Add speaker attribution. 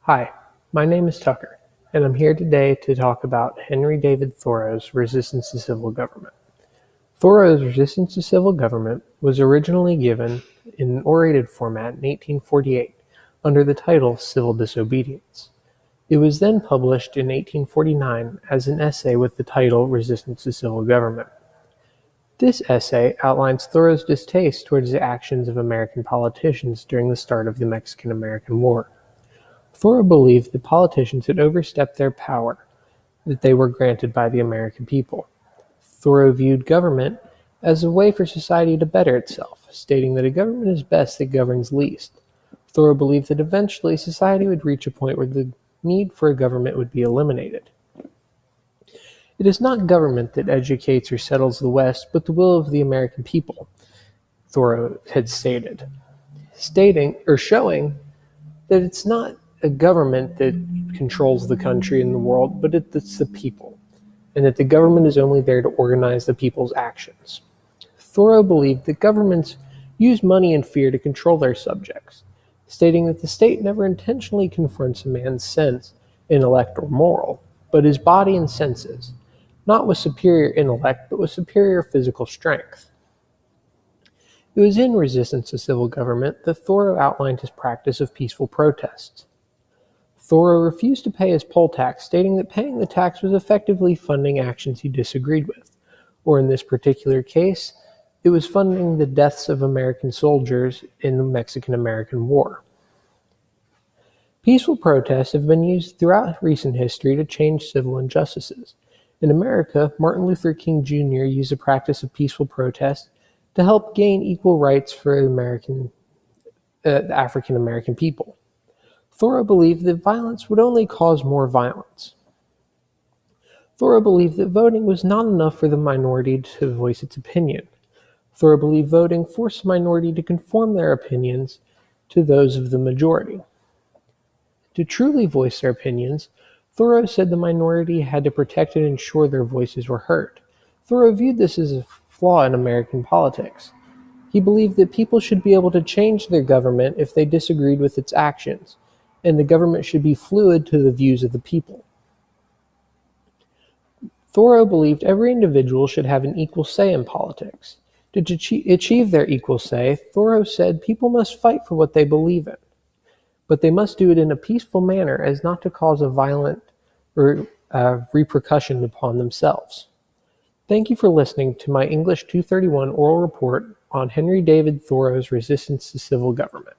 Speaker 1: Hi, my name is Tucker, and I'm here today to talk about Henry David Thoreau's Resistance to Civil Government. Thoreau's Resistance to Civil Government was originally given in an orated format in 1848 under the title Civil Disobedience. It was then published in 1849 as an essay with the title Resistance to Civil Government. This essay outlines Thoreau's distaste towards the actions of American politicians during the start of the Mexican-American War. Thoreau believed that politicians had overstepped their power that they were granted by the American people. Thoreau viewed government as a way for society to better itself, stating that a government is best that governs least. Thoreau believed that eventually society would reach a point where the need for a government would be eliminated. It is not government that educates or settles the West, but the will of the American people, Thoreau had stated, showing that it's not a government that controls the country and the world, but it's the people, and that the government is only there to organize the people's actions. Thoreau believed that governments use money and fear to control their subjects, stating that the state never intentionally confronts a man's sense, intellect, or moral, but his body and senses, not with superior intellect, but with superior physical strength. It was in Resistance to Civil Government that Thoreau outlined his practice of peaceful protests. Thoreau refused to pay his poll tax, stating that paying the tax was effectively funding actions he disagreed with, or in this particular case, it was funding the deaths of American soldiers in the Mexican-American War. Peaceful protests have been used throughout recent history to change civil injustices. In America, Martin Luther King Jr. used the practice of peaceful protest to help gain equal rights for the African-American people. Thoreau believed that violence would only cause more violence. Thoreau believed that voting was not enough for the minority to voice its opinion. Thoreau believed voting forced the minority to conform their opinions to those of the majority. To truly voice their opinions, Thoreau said the minority had to protect and ensure their voices were heard. Thoreau viewed this as a flaw in American politics. He believed that people should be able to change their government if they disagreed with its actions, and the government should be fluid to the views of the people. Thoreau believed every individual should have an equal say in politics. To achieve their equal say, Thoreau said people must fight for what they believe in, but they must do it in a peaceful manner as not to cause a violent repercussion upon themselves. Thank you for listening to my English 231 oral report on Henry David Thoreau's Resistance to Civil Government.